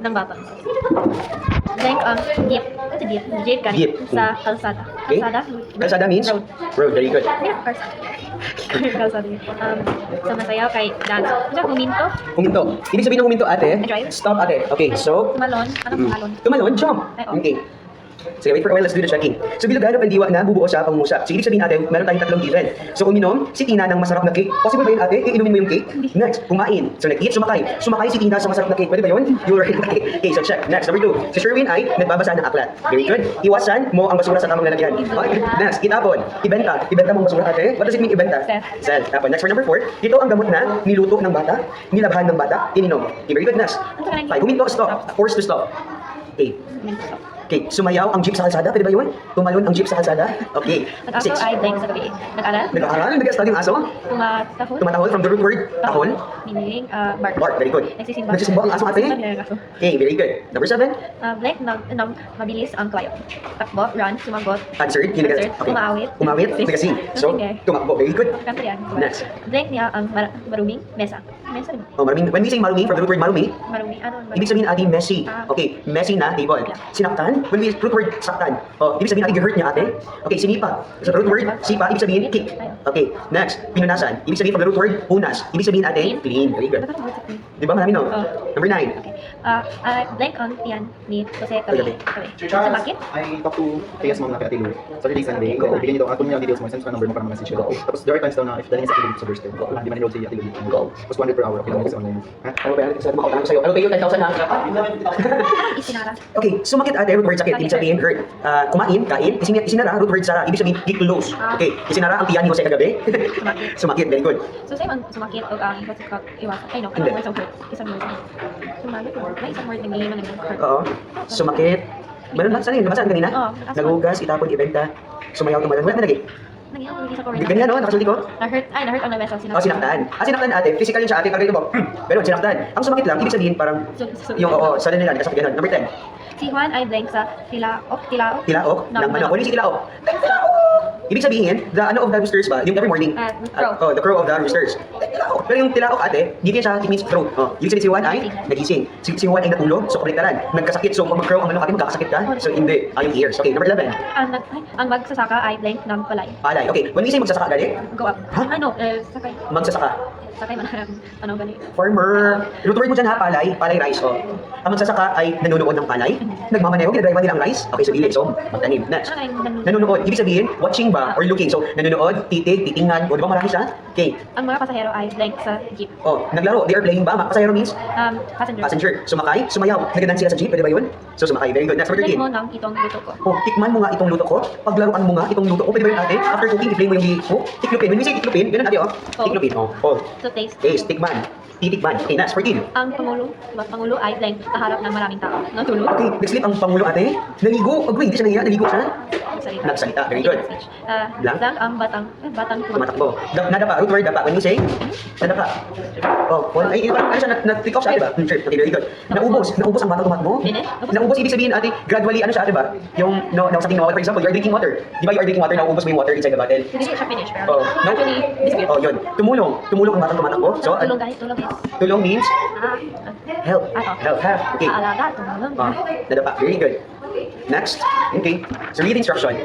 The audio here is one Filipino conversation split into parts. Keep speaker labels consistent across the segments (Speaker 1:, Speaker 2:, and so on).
Speaker 1: ng bata. Blank ang jeep. Kasi jeep kan
Speaker 2: Jeep.
Speaker 1: sa kalsada.
Speaker 2: Okay. Kalsada means?
Speaker 1: Road.
Speaker 2: Road, very good.
Speaker 1: Yeah, kalsada. Sumasayaw kay dance. Diyan huminto.
Speaker 2: Huminto. Ibig sabihin ng huminto, ate?
Speaker 1: Drive.
Speaker 2: Stop, ate. Okay, so?
Speaker 1: Tumalon. Anong tumalon?
Speaker 2: Tumalon, jump.
Speaker 1: Ay, oh.
Speaker 2: Okay. Sige, wait for a while, let's do the checking. So, bilog ganap ang diwa na bubuo sa pangungusap. So, ibig sabihin natin, meron tayong tatlong given. So, uminom si Tina ng masarap na cake. Possible ba yun, ate? Iinumin mo yung cake? Next, kumain. So, nag-eat, sumakay. Sumakay si Tina sa masarap na cake. Pwede ba yun? You were okay, so check. Next, number 2. Si Sherwin ay nagbabasa ng aklat. Very good. Iwasan mo ang basura sa tamang lalagyan. Okay. Next, itapon. Ibenta. Ibenta mo ang basura, ate? What does it mean, ibenta? Sell. Tapon. Next, for number 4. Ito ang gamot na niluto ng bata, nilabhan ng bata, ininom. Okay, very good. Next. 5. Huminto, stop. Forced to stop. Okay. Okay, sumayaw ang jeep sa kalsada, pwede ba yun? Tumalon ang jeep sa kalsada? Okay.
Speaker 1: Nag-aso
Speaker 2: 6.
Speaker 1: ay blank sa gabi. Nag-aral.
Speaker 2: Nag-aaral? Nag-study ang aso?
Speaker 1: Tumatahol.
Speaker 2: Tumatahol from the root word, tahol?
Speaker 1: Meaning, bark.
Speaker 2: Bark, very good.
Speaker 1: Nagsisimba.
Speaker 2: Nagsisimba ang aso, ate?
Speaker 1: Nagsisimba.
Speaker 2: Okay, very good. Number 7.
Speaker 1: Blank mabilis ang klayo. Takbo, run, sumagot.
Speaker 2: Answered.
Speaker 1: Answered. Umawit.
Speaker 2: Umawit, nag-sing. So, tumakbo, very good.
Speaker 1: Kanto yan.
Speaker 2: Next.
Speaker 1: Blank niya ang maruming mesa. Mesa rin.
Speaker 2: Oh, maruming. When we say marumi, from the root word marumi,
Speaker 1: Marumi. Ano?
Speaker 2: ibig sabihin ate, messy. Okay, messy na table. Sinaktan, when we root word saktan. Oh, ibig sabihin ate, hurt niya ate. Okay, sinipa. So, root word, sipa, ibig sabihin kick. Okay, next, pinunasan. Ibig sabihin from the root word, punas. Ibig sabihin ate, clean. Very good. Di ba marami no? Number 9.
Speaker 1: Okay. Blank on yan ni Jose Cabe. Sa bakit?
Speaker 3: I talk to Tia's mom na kay Ate Lou. Saturday, Sunday. Bigyan niyo daw, kunin niyo ang details mo, send ko ang number mo para ma-message ko. Tapos there are times daw na if dahil sa Ate Lou sa birthday, hindi man enroll si Ate Lou. Tapos 100 per hour, okay lang kasi online. Ha?
Speaker 2: Ano ba yan? Kasi makautangan ko sa'yo. Ano ba yun? 10,000 na?
Speaker 1: Isinara.
Speaker 2: Okay, sumakit ate, root word sakit, ibig sabihin hurt. Kumain, kain, isinara, root word sara, ibig sabihin get to lose. Okay, isinara ang tiyan ni Jose kagabi. Sumakit, very good.
Speaker 1: So sa'yo ang sumakit o ang iwasan. Ay no,
Speaker 2: Hindi.
Speaker 1: anong words of hurt? Isang word. Sumakit. May isang word nag-iwan ng hurt.
Speaker 2: Oo, sumakit. Meron lang, saan yun? Nabasaan kanina?
Speaker 1: Oo.
Speaker 2: Nagugas, itapon, ibenta, sumayaw, tumalan. Wala na lagi.
Speaker 1: Nangyayang ko isa ko word.
Speaker 2: Ganyan, no? Nakasulti ko?
Speaker 1: Na-hurt ang nabesa.
Speaker 2: Oh, sinaktan. Sinaktan ate, physical yun siya ate, pag ganito mo, ganun, sinaktan. Ang sumakit lang, ibig sabihin parang, yung sudden nila, kasapit ganun. Number 10.
Speaker 1: Si Juan ay blank sa tilaok.
Speaker 2: Tilaok ng manok. Ano yung si tilaok? Tilaok! Ibig sabihin, the ano of the roosters ba? Yung every morning.
Speaker 1: Crow.
Speaker 2: Oh, the crow of the roosters. Tilaok. Pero yung tilaok ate, given siya, it means throat. Oh, ibig sabihin si Juan ay nagising. Si Juan ay natulog, so kabaliktaran. Nagkasakit, so pag mag-crow ang manok ate, magkakasakit ka? So hindi, yung ears. Okay, number 11.
Speaker 1: Ang magsasaka ay blank ng palay.
Speaker 2: Palay. Okay, when we say magsasaka gali,
Speaker 1: Go up.
Speaker 2: Ha?
Speaker 1: Ano? Sakay.
Speaker 2: magsasaka.
Speaker 1: Sakay man. Ano gali?
Speaker 2: Farmer. Root word mo dyan ha, palay. Palay rice. Oh. Ang magsasaka ay nanonood ng palay. Nagmamaneho, ginadrive nila ang rice. Okay, so gilid. So, magtanim. Next.
Speaker 1: Ano kayong
Speaker 2: Nanonood. Ibig sabihin, watching ba or looking. So, nanonood, titig, titingnan. O, di ba marami siya? Okay.
Speaker 1: Ang mga pasahero ay blank sa jeep.
Speaker 2: Oh, naglaro. They are playing ba? Pasahero means
Speaker 1: Passenger.
Speaker 2: passenger. Sumakay, sumayaw. Nagadan sila sa jeep. Pwede ba yun? So, sumakay. Very good. Next, number
Speaker 1: Blank
Speaker 2: 13.
Speaker 1: mo ng itong luto ko.
Speaker 2: Oh, tikman mo nga itong luto ko. Paglaruan mo nga itong luto ko. Pwede ba yun ate? After cooking, i-play mo yung oh, tiklupin. When we say tiklupin, ganun ate oh. Tiklupin. Oh. Oh.
Speaker 1: So taste.
Speaker 2: Taste, tikman. Titikman. Okay, next, 14.
Speaker 1: Ang pangulo ay blank sa harap ng maraming tao. Natulog.
Speaker 2: Okay, nag-sleep ang Pangulo ate. Naligo. Oh, hindi siya nahiya. Naligo siya.
Speaker 1: Nagsalita.
Speaker 2: Nagsalita. Very good.
Speaker 1: Blank ang batang
Speaker 2: Tumatakbo. Nadapa. Root word dapa. When you say, nadapa. Oh, ay, parang ano siya, na-take off siya, ate ba? Sure. Okay, very good. Naubos ang batang tumakbo. Naubos, ibig sabihin, ate, gradually, ano siya, ate ba? Yung, something na water. For example, you're drinking water. Di ba you are drinking water, naubos mo yung water inside the bottle?
Speaker 1: Hindi siya finish.
Speaker 2: Oh,
Speaker 1: Pero
Speaker 2: no?
Speaker 1: actually, dispute.
Speaker 2: Oh, yun. Tumulong ang batang tumatakbo. So,
Speaker 1: Tulong guys, tulong guys.
Speaker 2: tulong means help.
Speaker 1: Ano?
Speaker 2: Help, ha? Okay.
Speaker 1: Alaga, tumulong.
Speaker 2: Oh, nadapa. Very good. Next. Okay. So, read instruction.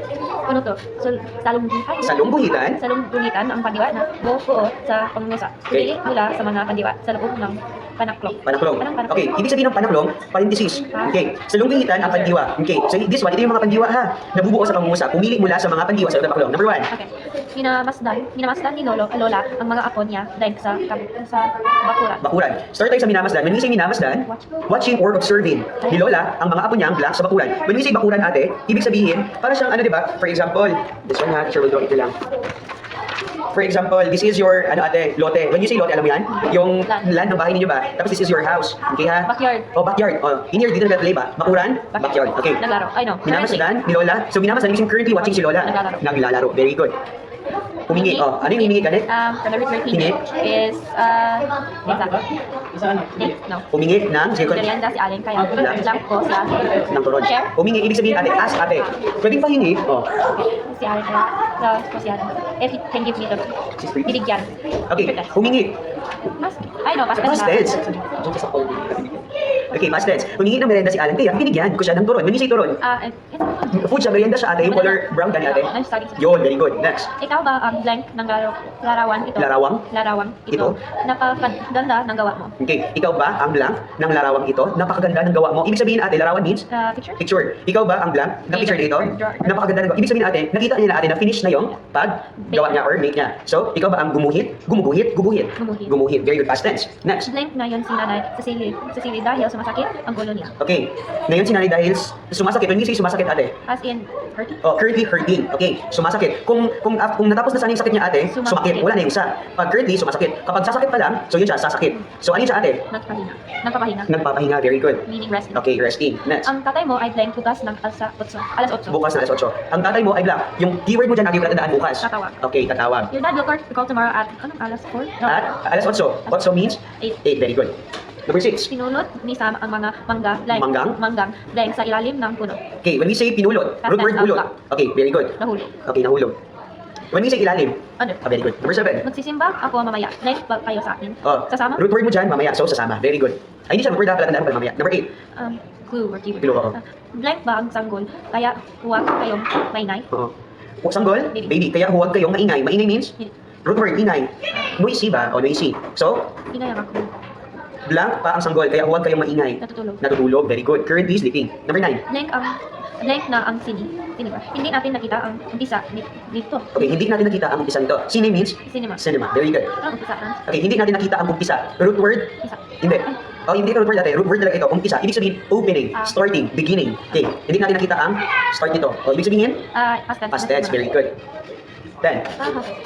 Speaker 1: Ano to? So, salunggitan.
Speaker 2: Salungguhitan.
Speaker 1: Salungguhitan ang pandiwa na buo sa pangungusa.
Speaker 2: Okay.
Speaker 1: Pili mula sa mga pandiwa sa loob ng panaklong.
Speaker 2: Panaklong.
Speaker 1: Anong panaklong?
Speaker 2: Okay, ibig sabihin ng panaklong, parenthesis. Okay, sa lunggingitan ang pandiwa. Okay, so this one, ito yung mga pandiwa ha, nabubuo sa pangungusap. Pumili mula sa mga pandiwa sa panaklong. Number 1.
Speaker 1: Okay. Minamasdan ni Lola ang mga apo niya dahil sa bakuran.
Speaker 2: Bakuran. Start tayo sa minamasdan. When we say minamasdan, watching or observing. Ni Lola, ang mga apo niyang black sa bakuran. When we say bakuran ate, ibig sabihin, para siyang ano diba? For example, this one ha, sure we'll draw ito lang. For example, this is your, ate, lote. When you say lote, alam mo yan? Yung land ng bahay ninyo ba? Tapos this is your house. Okay ha?
Speaker 1: Backyard.
Speaker 2: Oh, backyard. Oh, in here, dito nag-play ba? Bakuran? Backyard. Okay.
Speaker 1: Naglaro. Ay no.
Speaker 2: Minamasdan ni Lola. So minamasdan, currently watching si Lola.
Speaker 1: Naglalaro.
Speaker 2: Naglalaro. Very good. Humingi. Oh, ano yung humingi ka net?
Speaker 1: The word
Speaker 2: Hingi?
Speaker 1: is no.
Speaker 2: Humingi ng, sige,
Speaker 1: Merienda si Allen kaya lang ko si Allen.
Speaker 2: ng turon.
Speaker 1: Share.
Speaker 2: Humingi, ibig sabihin ate, ask ate. Pwedeng pahingi. Oh.
Speaker 1: Si Allen kaya ko si Allen. If he can give me the binigyan.
Speaker 2: Okay, humingi.
Speaker 1: Ay no, past
Speaker 2: Past tense. Okay, past tense. Humingi ng merienda si Alan, kaya binigyan ko siya ng turon. When you say turon, food siya, merienda siya ate, yung color brown ka ni ate.
Speaker 1: I'm studying.
Speaker 2: Yun, very good. Next.
Speaker 1: Ikaw ba ang blank ng larawan ito?
Speaker 2: Larawang?
Speaker 1: Larawang ito. Napakaganda ng gawa mo.
Speaker 2: Okay, ikaw ba ang blank ng larawang ito? Napakaganda ng gawa mo. Ibig sabihin ate, larawan means
Speaker 1: Picture?
Speaker 2: picture. Ikaw ba ang blank ng picture dito? Napakaganda ng gawa. Ibig sabihin ate, nakita niya na ate na finish na yung paggawa niya or make niya. So, ikaw ba ang gumuhit? Gumuguhit? Guguhit?
Speaker 1: Gumuhit.
Speaker 2: Gumuhit. Very good. Past tense. Next.
Speaker 1: Blank ngayon si nanay sa silid dahil sumasakit ang ulo niya.
Speaker 2: Okay. Ngayon si nanay dahil sumasakit. When you say sumasakit ate,
Speaker 1: As in, hurting?
Speaker 2: currently hurting. Okay, sumasakit. Kung natapos na sana yung sakit niya ate, sumakit. Wala na yung sa. Pag currently, sumasakit. Kapag sasakit pa lang, so yun siya, sasakit. So ano yun siya ate?
Speaker 1: Nagpapahinga. Nagpapahinga.
Speaker 2: Nagpapahinga. Very good.
Speaker 1: Meaning resting.
Speaker 2: Okay, resting. Next.
Speaker 1: Ang tatay mo ay blank bukas ng alas 8.
Speaker 2: Bukas na alas 8. Ang tatay mo ay blank. Yung keyword mo dyan, ang yung tatandaan bukas.
Speaker 1: Tatawag.
Speaker 2: Okay, tatawag.
Speaker 1: Your dad will call tomorrow at alas 4? No.
Speaker 2: At alas 8. 8 means?
Speaker 1: 8.
Speaker 2: 8. Very good. Number 6.
Speaker 1: Pinulot ni Sam ang mga manggang blank sa ilalim ng puno.
Speaker 2: Okay, when we say pinulot, root word
Speaker 1: Past tense,
Speaker 2: pulot. Okay, very good.
Speaker 1: Nahulog.
Speaker 2: Okay, nahulog. When we say ilalim,
Speaker 1: Under.
Speaker 2: very good. Number 7.
Speaker 1: Magsisimba ako mamaya. Blank ba kayo sa akin?
Speaker 2: Oh,
Speaker 1: Sasama?
Speaker 2: root word mo dyan, mamaya. So, sasama. Very good. Ay, hindi siya root word, dapat tandaan mo pala mamaya. Number 8.
Speaker 1: Clue or keyword.
Speaker 2: Clue, oo.
Speaker 1: Blank ba ang sanggol? Kaya huwag kayong maingay.
Speaker 2: Oo. Sanggol,
Speaker 1: Baby.
Speaker 2: baby. Kaya huwag kayong maingay. Maingay means? Root word, ingay. Noisy ba? O noisy. So,
Speaker 1: Ingay ang ako.
Speaker 2: blank pa ang sanggol, kaya huwag kayong maingay.
Speaker 1: Natutulog.
Speaker 2: Natutulog. Very good. Currently sleeping. Number 9.
Speaker 1: Blank na ang sini. Sini ba? Hindi natin nakita ang umpisa dito.
Speaker 2: Okay, hindi natin nakita ang umpisa nito. Sine means?
Speaker 1: Cinema.
Speaker 2: Cinema. Very good.
Speaker 1: Ano ang umpisa?
Speaker 2: Okay, hindi natin nakita ang umpisa. Root word?
Speaker 1: Isa.
Speaker 2: Hindi. Oh, hindi ito root word natin. Root word talaga ito. Umpisa. Ibig sabihin, opening, starting, beginning. Okay, hindi natin nakita ang start nito. O, ibig sabihin?
Speaker 1: Past tense.
Speaker 2: Past tense. Very good. 10.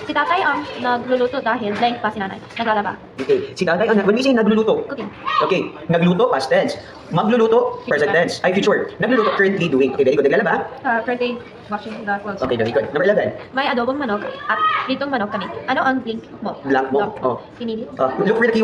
Speaker 1: Si tatay ang nagluluto dahil blank pa si nanay. Naglalaba.
Speaker 2: Okay, si tatay, when we say nagluluto,
Speaker 1: Cooking.
Speaker 2: okay, nagluto, past tense. Magluluto, present tense. Ay, future. Nagluluto, currently doing. Okay, very good. Naglalaba?
Speaker 1: Currently washing the clothes.
Speaker 2: Okay, very good. Number 11.
Speaker 1: May adobong manok at pritong manok kami. Ano ang blank mo?
Speaker 2: Blank mo. Oh.
Speaker 1: Pinili.
Speaker 2: Look for the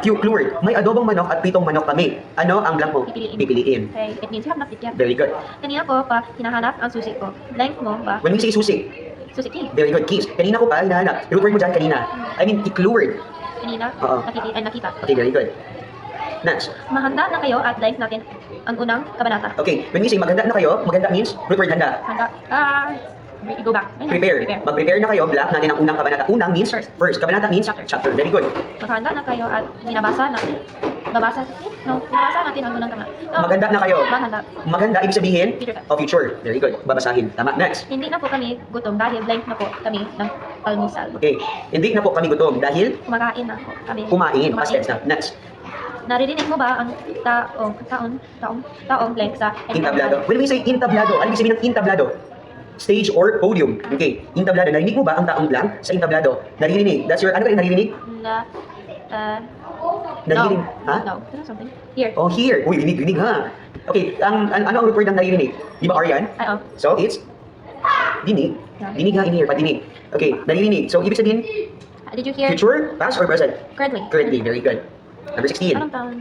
Speaker 2: clue word. May adobong manok at pitong manok kami. Ano ang blank mo?
Speaker 1: Pipiliin.
Speaker 2: Pipiliin.
Speaker 1: Okay, it means you have not yet.
Speaker 2: Very good.
Speaker 1: Kanina ko pa hinahanap ang susi ko. Blank mo ba?
Speaker 2: When we say susi,
Speaker 1: Susi key.
Speaker 2: very good. Keys. Kanina ko pa hinahanap. Root word mo dyan, kanina. I mean, clue word.
Speaker 1: Kanina,
Speaker 2: Oo.
Speaker 1: nakita.
Speaker 2: Okay, very good. Next.
Speaker 1: Mahanda na kayo at blank natin ang unang kabanata.
Speaker 2: Okay, when we say maganda na kayo, maganda means root word handa.
Speaker 1: Handa. Go back.
Speaker 2: Prepare. Mag-prepare na kayo, black natin ang unang kabanata. Unang means first. Kabanata means
Speaker 1: Chapter.
Speaker 2: chapter. Very good.
Speaker 1: Maghanda na kayo at binabasa natin. Binabasa natin ang unang kabanata. No,
Speaker 2: Maganda na kayo.
Speaker 1: Maghanda.
Speaker 2: Maganda, ibig sabihin?
Speaker 1: Future.
Speaker 2: Oh, future. Very good. Babasahin. Tama. Next.
Speaker 1: Hindi na po kami gutom dahil blank na po kami ng almusal.
Speaker 2: Okay. Hindi na po kami gutom dahil
Speaker 1: Kumakain na po kami.
Speaker 2: kumain. Past tense na. Next.
Speaker 1: Naririnig mo ba ang taong blank sa
Speaker 2: Entablado. When we say entablado, ano ibig sabihin ng entablado? Stage or podium. Okay. Entablado. Narinig mo ba ang taong blank sa entablado? Naririnig. That's your, ano kayo naririnig?
Speaker 1: Na,
Speaker 2: Naririnig.
Speaker 1: no.
Speaker 2: Ha?
Speaker 1: No. Ano something? Here.
Speaker 2: Oh, here. Uy, rinig ha. Okay. Ano ang root word ng naririnig? Di ba Aryan?
Speaker 1: Ay,
Speaker 2: So, it's dinig. Dinig ha, in here. Padinig. Okay. Naririnig. So, ibig sabihin,
Speaker 1: Did you hear?
Speaker 2: future, past, or present?
Speaker 1: Currently.
Speaker 2: Currently. Very good. Number 16.
Speaker 1: Anong taon?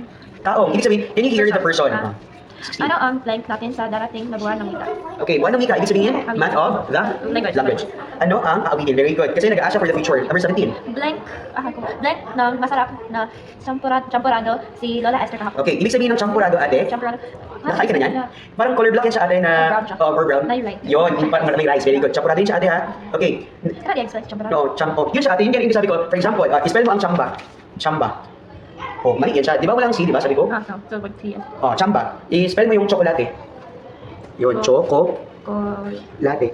Speaker 2: Taong. Ibig sabihin, can you hear the person?
Speaker 1: Ah.
Speaker 2: 16.
Speaker 1: Ano ang blank natin sa darating na buwan ng wika?
Speaker 2: Okay, buwan ng wika, ibig sabihin, month of the
Speaker 1: Language.
Speaker 2: Ano ang aawitin? Very good. Kasi nag-aasa for the future. Number 17.
Speaker 1: Blank ng masarap na champurado si Lola Esther kahapon.
Speaker 2: Okay, ibig sabihin ng champurado, ate?
Speaker 1: Champurado.
Speaker 2: Nakain ka na yan? Parang color black yan siya, ate, na...
Speaker 1: Brown siya.
Speaker 2: or brown?
Speaker 1: May rice.
Speaker 2: Yun, yung parang may rice. Very good. Champurado yun siya, ate, ha? Okay.
Speaker 1: Kaya di-explain champurado.
Speaker 2: No, champo. Yun siya, ate. Yun yung sabi ko. For example, spell mo ang chamba. Chamba. Oh, mali yan siya. Di ba walang C, di ba? Sabi ko?
Speaker 1: No. So, wag siya.
Speaker 2: Oh, chamba. I-spell mo yung chocolate. Yun, choco. Latte.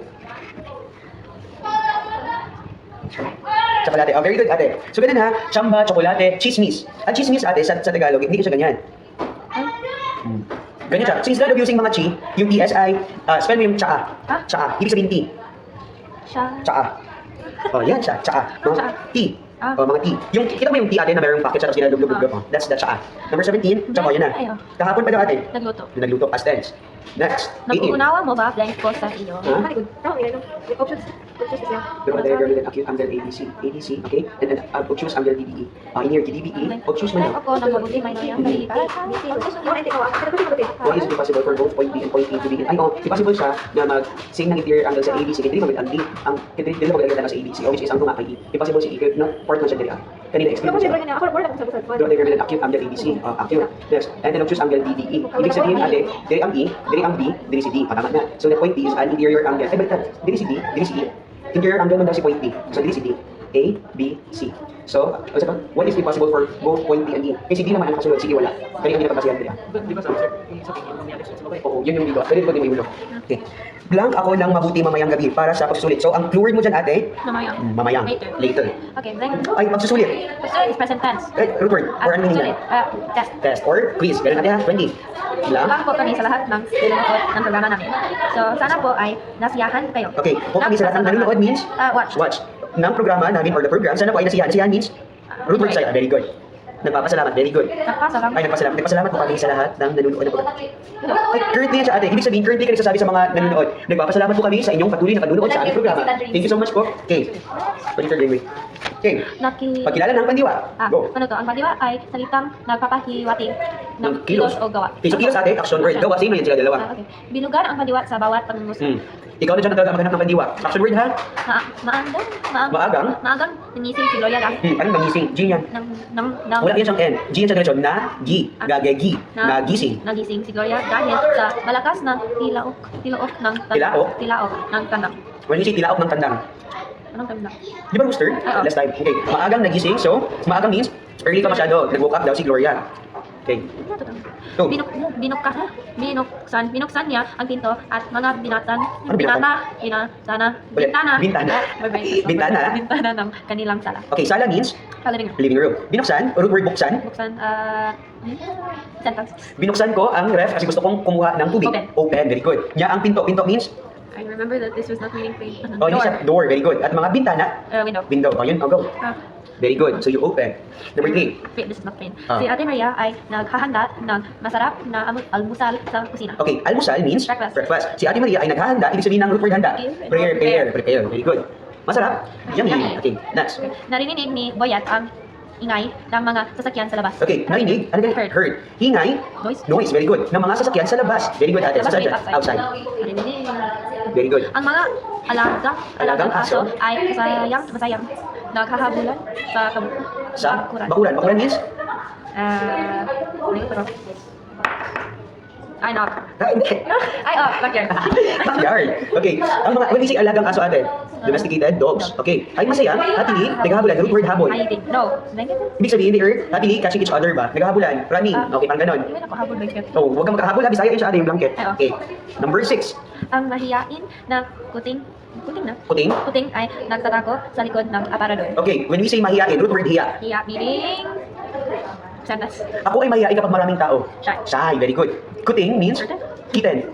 Speaker 2: Chocolate. Oh, very good, ate. So, ganun ha. Chamba, chocolate, chismis. Ang chismis, ate, sa Tagalog, hindi ko siya ganyan. Ganyan siya. So, instead of using mga chi, yung ESI, spell mo yung tsaa.
Speaker 1: Ha?
Speaker 2: Tsaa. Ibig sabihin T.
Speaker 1: Siya.
Speaker 2: Tsaa. Oh, yan siya. Tsaa.
Speaker 1: Ano
Speaker 2: No?
Speaker 1: tsaa?
Speaker 2: T.
Speaker 1: Ah.
Speaker 2: Oh, mga T. Yung, kita mo yung T, ate, na mayroong packet siya, tapos ginalugluglug. Oh, that's the tsaa. Number 17, tsaka yun na.
Speaker 1: Ay, oh.
Speaker 2: Kahapon pa daw, ate.
Speaker 1: Nagluto.
Speaker 2: Yung nagluto, past tense. Next. 18.
Speaker 1: Nag-uunawa mo ba blank po sa iyo?
Speaker 2: Huh?
Speaker 1: Very good. No, options siya.
Speaker 2: Pero ate, girl, then acute angle ABC. ABC, okay? And then, choose angle DBE. In here, DBE, choose mo
Speaker 1: Blank
Speaker 2: na.
Speaker 1: ako ng mabuti may nayang balik.
Speaker 2: What is possible for both point B and point A to begin? Ay, oh, di possible siya na mag-same ng interior angle sa ABC. Hindi mo ang D. Hindi mo maglalagay tayo sa ABC, which is ang tumakay E. Di possible si E, no? Part man siya dito. Kanina explain ko siya.
Speaker 1: Ako wala ko sa
Speaker 2: Don't take an acute angle ABC. Acute. Yes. And then choose angle DDE. Ibig sabihin, ate, diri ang E, diri ang B, diri si D. Tama na. So the point D is an interior angle. Ay, baliktad. Diri si D, diri si E. Interior angle man daw si point D. So diri si D. A, B, C. So, what is impossible for both point D and E? Kasi D naman ang kasunod, sige wala. Kaya hindi napagkasiyan nila.
Speaker 4: Di ba sa sir,
Speaker 2: Oo, yun yung dito. Pwede ko din yung ulo. Okay. Blank ako lang mabuti mamayang gabi para sa pagsusulit. So, ang clue word mo dyan, ate?
Speaker 1: Mamayang.
Speaker 2: Mamayang.
Speaker 1: Later.
Speaker 2: Later.
Speaker 1: Okay, then,
Speaker 2: Ay, pagsusulit.
Speaker 1: pagsulit is present tense.
Speaker 2: Root word. Or ano
Speaker 1: Pagsulit,
Speaker 2: nila?
Speaker 1: test.
Speaker 2: Test or quiz. Ganun ate ha? 20. Blank.
Speaker 1: Lang po kami sa lahat ng nanonood ng programa namin. So, sana po ay nasiyahan kayo.
Speaker 2: Okay. Po kami sa lahat ng nanonood means?
Speaker 1: Watch.
Speaker 2: Watch. Ng programa namin or the program, sana po ay nasiyahan. Nasiyahan means? Root word sa'yo. Very good. Nagpapasalamat. Very good.
Speaker 1: Nagpasalamat.
Speaker 2: Ay, nagpasalamat. Nagpasalamat po kami sa lahat ng nanonood ng programa. Ay, currently yan siya ate. Ibig sabihin, currently ka nagsasabi sa mga nanonood. Nagpapasalamat po kami sa inyong patuloy na pagnunood sa aming programa. Thank you so much po. Okay. Pag-inter game. Okay. Pagkilala ng pandiwa. Go.
Speaker 1: Ano to? Ang pandiwa ay salitang nagpapahiwating ng kilos o gawa.
Speaker 2: Okay, so kilos ate, action word. Gawa, sino yan sila dalawa?
Speaker 1: Okay. Binugan ang pandiwa sa bawat pangungusap.
Speaker 2: Ikaw na dyan na talaga maghanap ng pandiwa. Action word ha? Maagang?
Speaker 1: Maagang nangising si Gloria lang.
Speaker 2: Anong nangising? G yan.
Speaker 1: Nang
Speaker 2: Wala yan siyang N. G yan siya diretso. Gi. Gagagi. Nagising.
Speaker 1: Nagising si Gloria dahil sa malakas na tilaok ng tandang.
Speaker 2: When you say tilaok ng tandang.
Speaker 1: Anong tandang?
Speaker 2: Di ba rooster?
Speaker 1: Oo.
Speaker 2: Last time. Okay. Maagang nagising. So, maagang means early pa masyado. Nag-woke up daw si Gloria. Okay. Go.
Speaker 1: Binuksan niya ang pinto at mga
Speaker 2: Ano binatan? Ulit. Bintana?
Speaker 1: Bintana ng kanilang sala.
Speaker 2: Okay, sala means
Speaker 1: Living room.
Speaker 2: living room. Binuksan, root word buksan.
Speaker 1: Buksan, sentence.
Speaker 2: Binuksan ko ang ref kasi gusto kong kumuha ng tubig.
Speaker 1: Open.
Speaker 2: Very good. Niya ang pinto. Pinto means?
Speaker 1: I remember that this was not meaning plain.
Speaker 2: Oh, hindi siya. Door. Very good. At mga bintana?
Speaker 1: Window.
Speaker 2: Window. Oh, yun. Oh, go. Very good. So you open. Number 3.
Speaker 1: Wait, this is not plain. Si Ate Maria ay naghahanda ng masarap na almusal sa kusina.
Speaker 2: Okay, almusal means
Speaker 1: Breakfast.
Speaker 2: Si Ate Maria ay naghahanda, ibig sabihin ng root word handa. Prepare. Very good. Masarap. Yummy. Okay, next.
Speaker 1: Narinig ni Boyat ang ingay ng mga sasakyan sa labas.
Speaker 2: Okay, narinig. Ano ganun? Heard. Hingay.
Speaker 1: Noise.
Speaker 2: Very good. Ng mga sasakyan sa labas. Very good, ate.
Speaker 1: Labas,
Speaker 2: Saan
Speaker 1: wait,
Speaker 2: dyan? Outside.
Speaker 1: Narinig.
Speaker 2: Very good.
Speaker 1: Ang mga alagang aso ay masayang naghahabulan sa
Speaker 2: Sa
Speaker 1: bakuran.
Speaker 2: bakuran. Bakuran means?
Speaker 1: Ano ito? Ay, knock.
Speaker 2: Hindi.
Speaker 1: Ay, backyard.
Speaker 2: Backyard. Okay. Ang mga, when we say alagang aso, ate, domesticated dogs. Okay. Ay masaya, happily, naghahabulan. Root word habol.
Speaker 1: I think. No.
Speaker 2: Ibig sabihin, they are happily catching each other ba? Naghahabulan. Running. Okay, parang ganon.
Speaker 1: Hindi ako habol blanket.
Speaker 2: Oh, huwag kang magkahabol, ha? Bisaya yun siya, ate, yung blanket.
Speaker 1: Ay,
Speaker 2: Okay. Number 6.
Speaker 1: Ang mahiyain na kuting
Speaker 2: Kuting.
Speaker 1: ay nagtatako sa likod ng aparador.
Speaker 2: Okay, when we say mahiyain, root word hiya.
Speaker 1: Hiya meaning sentence.
Speaker 2: Ako ay mahiyain kapag maraming tao.
Speaker 1: Shy.
Speaker 2: Shy, very good. Kuting means kitten.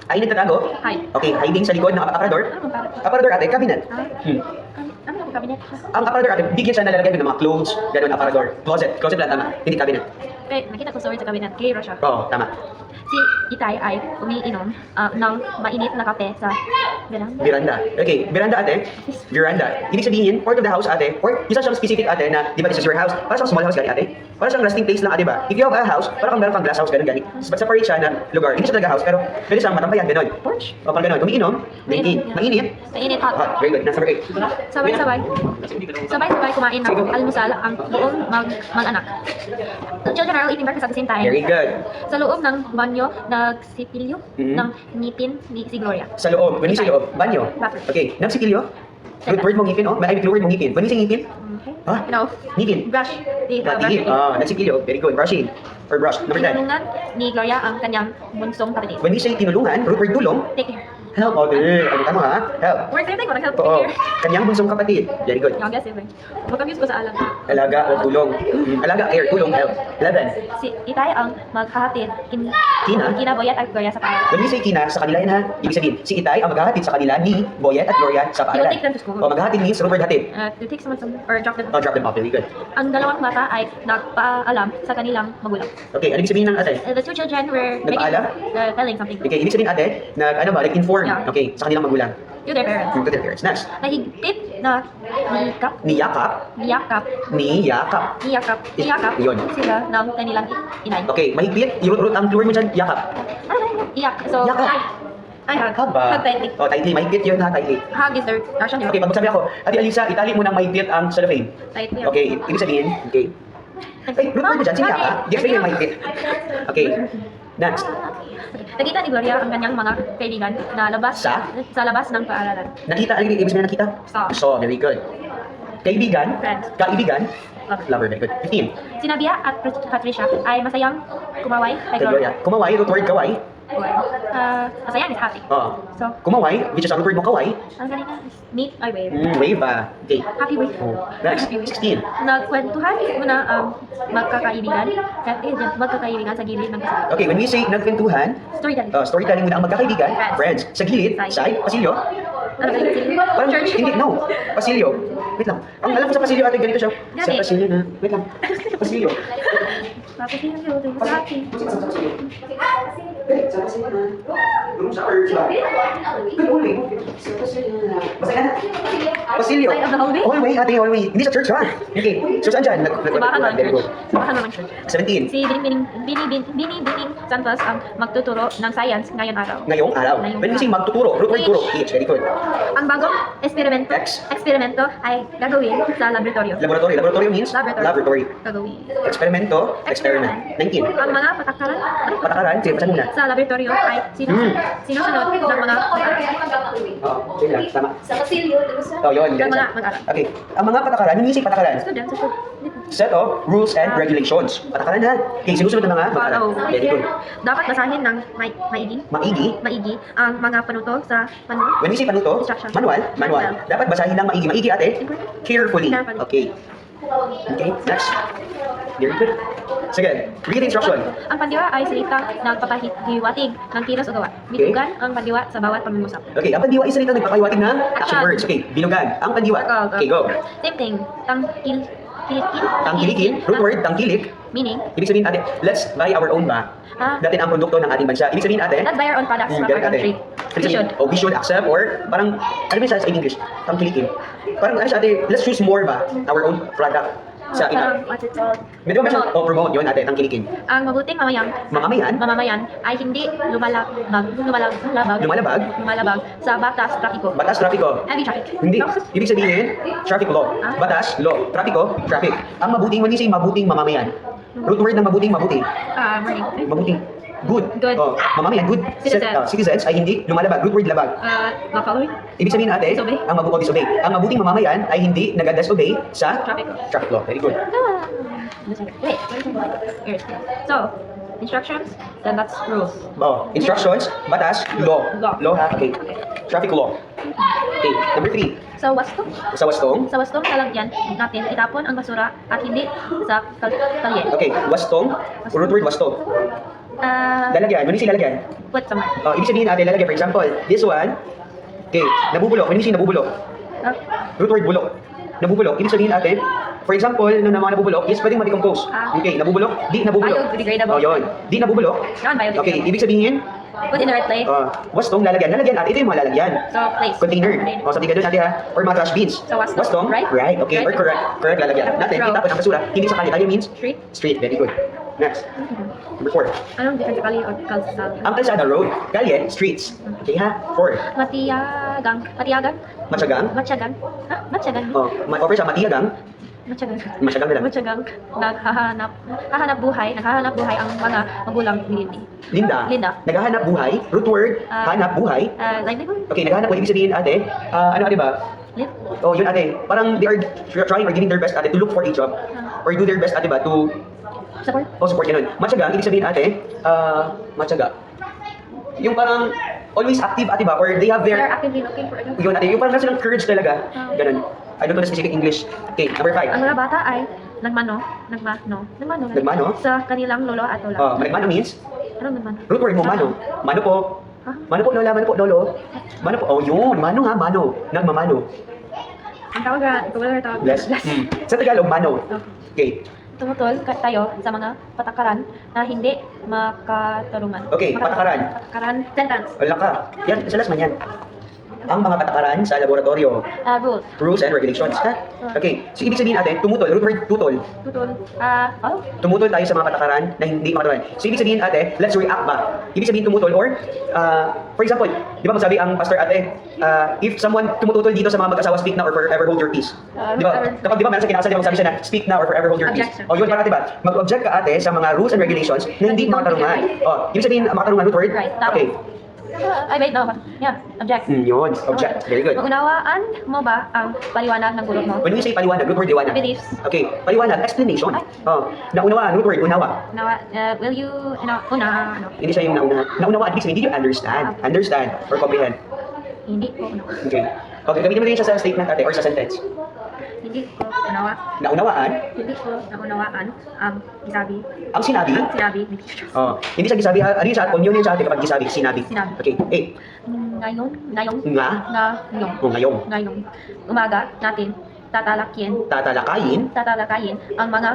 Speaker 2: Ay nagtatago.
Speaker 1: Hide.
Speaker 2: Okay, hiding sa likod ng aparador.
Speaker 1: Ano bang para?
Speaker 2: Aparador ate, cabinet.
Speaker 1: Ano ang kabinet?
Speaker 2: Ang aparador ate, bigyan siya nalalagay ng mga clothes, ganun aparador. Closet lang tama, hindi cabinet.
Speaker 1: Wait, nakita ko sa word sa kabinet. Clear siya.
Speaker 2: Oo, tama.
Speaker 1: Si Itay ay umiinom ng mainit na kape sa veranda.
Speaker 2: Veranda. Okay, veranda ate. Veranda. Ibig sabihin, part of the house ate, or isa siyang specific ate na, di ba this is your house? Para siyang small house gani ate. Para siyang resting place lang ate ba? If you have a house, para kang meron kang glass house ganun gani. But separate siya na lugar. Hindi siya talaga house, pero pwede siyang matampayan ganun.
Speaker 1: Porch?
Speaker 2: O pag ganun, umiinom, mainit.
Speaker 1: Mainit hot.
Speaker 2: Hot, very good. Nasa number 8.
Speaker 1: Sabay-sabay kumain ng almusal ang buong mag-anak. The children are all eating breakfast at the same time.
Speaker 2: Very good.
Speaker 1: Sa loob ng banyo, nagsipilyo ng ngipin ni si Gloria.
Speaker 2: Sa loob. When you say loob, banyo.
Speaker 1: Bathroom.
Speaker 2: Okay, nagsikilyo. Good word mong ngipin, oh. May clue word mong ngipin. When you say ngipin,
Speaker 1: Okay.
Speaker 2: ha?
Speaker 1: No.
Speaker 2: Ngipin.
Speaker 1: Brush.
Speaker 2: Natigil. Nagsikilyo. Very good. Brushing. Or brush. Number 10.
Speaker 1: Tinulungan ni Gloria ang kanyang bunsong kapatid.
Speaker 2: When we say tinulungan, root word tulong,
Speaker 1: Take care.
Speaker 2: help. Okay, tama ha? Help.
Speaker 1: Word same thing, ko nag-help.
Speaker 2: Oo.
Speaker 1: Take care.
Speaker 2: Kanyang bunsong kapatid. Very good.
Speaker 1: Youngest sibling. Magkamuse ko sa alam.
Speaker 2: Alaga o tulong. Alaga, care, tulong, help. 11.
Speaker 1: Si Itay ang maghahatid
Speaker 2: Kina?
Speaker 1: Kina Boyat at Gloria sa paaralan.
Speaker 2: When we say kina, sa kanila yan ha. Ibig sabihin, si Itay ang maghahatid sa kanila ni Boyet at Gloria sa
Speaker 1: He'll
Speaker 2: paaralan.
Speaker 1: take them to school.
Speaker 2: O maghahatid means root word hatid.
Speaker 1: To take someone or drop them.
Speaker 2: Oh, drop them off. Very good.
Speaker 1: Ang dalawang bata ay nagpaalam sa kanilang magulang.
Speaker 2: Okay, ano ibig sabihin ng ate?
Speaker 1: The two children were
Speaker 2: Nagpaalam?
Speaker 1: telling something
Speaker 2: Okay, ibig sabihin ate, nag-inform.
Speaker 1: Yeah.
Speaker 2: Okay, sa kanilang magulang.
Speaker 1: to their parents.
Speaker 2: To their parents. Next.
Speaker 1: Nahigpit na niyakap,
Speaker 2: Niyakap.
Speaker 1: niyakap
Speaker 2: Yun.
Speaker 1: sila ng kanilang inay.
Speaker 2: Okay, mahigpit. Yung ang word mo dyan, yakap.
Speaker 1: Ano ba yun? Iyak. So,
Speaker 2: Yakap.
Speaker 1: Ay, hug.
Speaker 2: Hug ba?
Speaker 1: Hug tightly.
Speaker 2: Oh, tightly. Mahigpit yun ha, tightly.
Speaker 1: Hug is the action
Speaker 2: Okay, pag magsabi ako, Ate Alisa, itali mo ng mahigpit ang cellophane.
Speaker 1: Tightly.
Speaker 2: Okay, ibig sabihin, okay. Ay, root word mo dyan, sige ka. I-explain yung mahigpit. Okay, next.
Speaker 1: Nakita ni Gloria ang kanyang mga kaibigan na labas
Speaker 2: Sa?
Speaker 1: labas ng paaralan.
Speaker 2: Nakita, ano yung ibig sabihin nakita?
Speaker 1: Saw.
Speaker 2: Very good. Kaibigan,
Speaker 1: Friends.
Speaker 2: kaibigan,
Speaker 1: Lover.
Speaker 2: lover, very good. 15.
Speaker 1: Sina Bia at Patricia ay masayang kumaway kay
Speaker 2: Kay Gloria.
Speaker 1: Gloria.
Speaker 2: Kumaway, root word kaway.
Speaker 1: Masayang is happy.
Speaker 2: Oh.
Speaker 1: So,
Speaker 2: Kumaway, which is ang root word mo kaway.
Speaker 1: ang kanina is meet ay wave.
Speaker 2: Wave ba? Okay.
Speaker 1: Happy wave.
Speaker 2: Oh. Next, 16.
Speaker 1: Nagkwentuhan muna ang magkakaibigan magkakaibigan sa gilid ng pasilyo.
Speaker 2: Okay, when we say nagkwentuhan,
Speaker 1: Storytelling.
Speaker 2: storytelling muna ang magkakaibigan, friends, sa gilid, side, pasilyo.
Speaker 1: Ano ba yung
Speaker 2: Parang,
Speaker 1: church?
Speaker 2: hindi, no. Pasilyo. Wait lang. Ang alam ko sa pasilyo ate, ganito siya. Sa
Speaker 1: Dati.
Speaker 2: pasilyo na. Wait lang. Sa pasilyo.
Speaker 1: Tapos yun yung sa akin.
Speaker 2: Sa pasilyo na. Room sa church ba? Good hallway. Sa pasilyo na. Basta yan. Pasilyo.
Speaker 1: Side of the hallway?
Speaker 2: Hallway, ate, hallway. Hindi sa church ha. Okay. So saan dyan?
Speaker 1: Sabahan ng
Speaker 2: Very
Speaker 1: church.
Speaker 2: good.
Speaker 1: Sabahan ng church.
Speaker 2: 17.
Speaker 1: Si Binibining Santos ang magtuturo ng science ngayon araw.
Speaker 2: Ngayong araw. When we say magtuturo, root word turo. H, very good.
Speaker 1: Ang bagong eksperimento ay gagawin sa laboratorio.
Speaker 2: Laboratory. Laboratory means?
Speaker 1: Laboratory.
Speaker 2: Laboratory.
Speaker 1: Gagawin.
Speaker 2: Experimento, experiment. 19.
Speaker 1: Ang mga patakaran
Speaker 2: Patakaran, sige, pasan muna.
Speaker 1: sa laboratorio ay sinusunod ng mga
Speaker 2: Oh, sige lang, tama.
Speaker 5: Sa pasilyo, diba sa?
Speaker 2: Oh, yun.
Speaker 1: ng
Speaker 2: ganun
Speaker 1: mga
Speaker 2: siya.
Speaker 1: mag-aral.
Speaker 2: Okay. Ang mga patakaran, yung isip patakaran.
Speaker 1: Student sa school.
Speaker 2: Set of rules and regulations. Patakaran ha. Okay, sinusunod ng mga patakaran.
Speaker 1: Follow.
Speaker 2: Very good.
Speaker 1: Dapat basahin ng maigi ang mga panuto sa manual.
Speaker 2: When we say panuto,
Speaker 1: Instruction.
Speaker 2: manual. Dapat basahin ng maigi. Maigi ate, carefully.
Speaker 1: Carefully.
Speaker 2: Okay. Okay, next. Very good. Sige, read the instruction.
Speaker 1: Ang pandiwa ay salita ng papahiwatig ng kilos o gawa. Bitugan ang pandiwa sa bawat pangungusap.
Speaker 2: Okay, ang pandiwa ay salita nagpapahiwatig ng action words. Okay, bilugan. Ang pandiwa. Okay, go.
Speaker 1: Same thing.
Speaker 2: Tangkilikin, root word, tangkilik.
Speaker 1: Meaning,
Speaker 2: Ibig sabihin ate, let's buy our own ba? Datin ang produkto ng ating bansa. Ibig sabihin ate,
Speaker 1: not buy our own products from our
Speaker 2: ganun ate.
Speaker 1: country. We should.
Speaker 2: Oh, we should accept or parang, ano ba siya sa English? Tangkilikin. Parang ano siya ate, let's choose more ba? Our own product sa iba.
Speaker 1: What's it called?
Speaker 2: Medyo ba siya? Oh, promote yun ate, tangkilikin.
Speaker 1: Ang mabuting mamamayan ay hindi lumalabag sa batas trapiko.
Speaker 2: Batas, trapiko.
Speaker 1: Heavy traffic.
Speaker 2: Hindi. Ibig sabihin, traffic law. Batas, law. Trapiko, traffic. Ang mabuting, when we say mabuting mamamayan. Root word ng mabuting, mabuting.
Speaker 1: Morning.
Speaker 2: Mabuting. Good.
Speaker 1: Good.
Speaker 2: Oh, mamamayan, good.
Speaker 1: Citizens.
Speaker 2: Citizens ay hindi lumalabag. Root word labag.
Speaker 1: Not following?
Speaker 2: Ibig sabihin ate,
Speaker 1: Disobey.
Speaker 2: ang disobey. Ang mabuting mamamayan ay hindi nag-disobey sa
Speaker 1: Traffic.
Speaker 2: traffic law. Very good.
Speaker 1: Wait. So, instructions, then that's rules.
Speaker 2: Oh, instructions, batas, law.
Speaker 1: Law.
Speaker 2: Law ha? Okay. Traffic law. Okay. Number 3.
Speaker 1: So, wasto?
Speaker 2: Sa wastong.
Speaker 1: Sa wastong lalagyan natin, itapon ang basura at hindi sa kalye.
Speaker 2: Okay. Wastong. Root word wastong. Lalagyan. When you say lalagyan.
Speaker 1: Put somewhere.
Speaker 2: Oh, ibig sabihin ate, lalagyan. For example, this one. Okay. Nabubulok. When you say nabubulok. Root word bulok. Nabubulok. Ibig sabihin ate, for example, nung mga nabubulok, is pwedeng ma-decompose. Okay, nabubulok, di nabubulok.
Speaker 1: Biodegradable.
Speaker 2: Oh, yun. Di nabubulok.
Speaker 1: Yan, biodegradable.
Speaker 2: Okay, ibig sabihin,
Speaker 1: Put in the right place.
Speaker 2: wastong lalagyan. Lalagyan ate, ito yung mga lalagyan.
Speaker 1: So, place.
Speaker 2: Container. O, sabi ka doon ate ha. Or mga trash bins.
Speaker 1: So, wastong, right?
Speaker 2: Right. Okay, or correct. Correct lalagyan. Natin,
Speaker 1: Row.
Speaker 2: itapon ang basura. Hindi sa kalye. Kalye means?
Speaker 1: Street.
Speaker 2: Street. Very good. Next. Number 4.
Speaker 1: Anong difference sa kalye o kalsada?
Speaker 2: Ang kalsada, road. Kalye, streets. Okay ha? 4.
Speaker 1: Matiyagang.
Speaker 2: Matyagang.
Speaker 1: Matyagang.
Speaker 2: Offer siya matiyagang.
Speaker 1: Matyagang.
Speaker 2: Matyagang na lang.
Speaker 1: Matyagang. Naghahanap buhay ang mga magulang ni Lindy.
Speaker 2: Linda. Naghahanap buhay. Root word, hanap buhay.
Speaker 1: Livelihood?
Speaker 2: Okay, naghahanap buhay. Ibig sabihin ate, ano ate ba?
Speaker 1: Live?
Speaker 2: Oh, yun ate. Parang they are trying or giving their best ate to look for a job. Or do their best ate ba to
Speaker 1: Support?
Speaker 2: support ganun. Matyaga, ibig sabihin ate, matyaga. Yung parang always active ate ba? Or they have
Speaker 1: They're
Speaker 2: their,
Speaker 1: actively looking for a job.
Speaker 2: yun ate, yung parang nasa ng courage talaga. Ganun. I don't know the specific English. Okay, number 5.
Speaker 1: Ang mga bata ay nagmano sa kanilang lolo at lola.
Speaker 2: Mano means?
Speaker 1: Anong nagmano?
Speaker 2: Root word mo, mano. Mano po. Mano po, lola. Mano po, lolo. Mano po. Oh, yun. Mano ha, mano. Nagmamano.
Speaker 1: Ang tawag
Speaker 2: Bless. Sa Tagalog, mano. Okay.
Speaker 1: Tumutol tayo sa mga patakaran na hindi makatarungan.
Speaker 2: Okay, patakaran.
Speaker 1: Patakaran. Sentence.
Speaker 2: Wala ka. Yan, sa last man yan. ang mga patakaran sa laboratorio.
Speaker 1: Rule.
Speaker 2: Rules and regulations. Ha? Okay. So, ibig sabihin ate, tumutol. Root word, tutol.
Speaker 1: Tutol. Oh?
Speaker 2: Tumutol tayo sa mga patakaran na hindi makatulad. So, ibig sabihin ate, let's react ba? Ibig sabihin tumutol or, for example, di ba magsabi ang pastor ate, if someone tumututol dito sa mga mag-asawa, speak now or forever hold your peace. Di ba? Kapag di ba meron sa kinakasal, di ba magsabi siya na, speak now or forever hold your peace.
Speaker 1: Objection.
Speaker 2: O yun, para ate ba? Mag-object ka ate sa mga rules and regulations na hindi makatarungan. O, ibig sabihin, makatarungan root word?
Speaker 1: Right, tama.
Speaker 2: Okay.
Speaker 1: Ay, wait, no. Yeah, object.
Speaker 2: Yun, object. Very good.
Speaker 1: Maunawaan mo ba ang paliwanag ng gulot mo?
Speaker 2: When we say paliwanag, root word liwanag.
Speaker 1: Beliefs.
Speaker 2: Okay, paliwanag, explanation.
Speaker 1: Ay.
Speaker 2: Oh, naunawaan, root word, unawa.
Speaker 1: Will you, ano?
Speaker 2: Hindi siya yung naunawaan, ibig sabihin, did you understand? Understand or comprehend?
Speaker 1: Hindi ko, ano.
Speaker 2: Okay. Okay, gamitin mo din siya sa statement ate or sa sentence.
Speaker 1: Hindi ko, unawa.
Speaker 2: Naunawaan,
Speaker 1: Hindi ko naunawaan ang gisabi.
Speaker 2: ang sinabi.
Speaker 1: Ang sinabi ni teacher.
Speaker 2: Oh, hindi siya gisabi, ano yun sa, yun yun sa atin kapag gisabi, sinabi.
Speaker 1: Sinabi.
Speaker 2: Okay, eh,
Speaker 1: Ngayong,
Speaker 2: ngayong,
Speaker 1: ngayong umaga natin
Speaker 2: tatalakayin,
Speaker 1: ang mga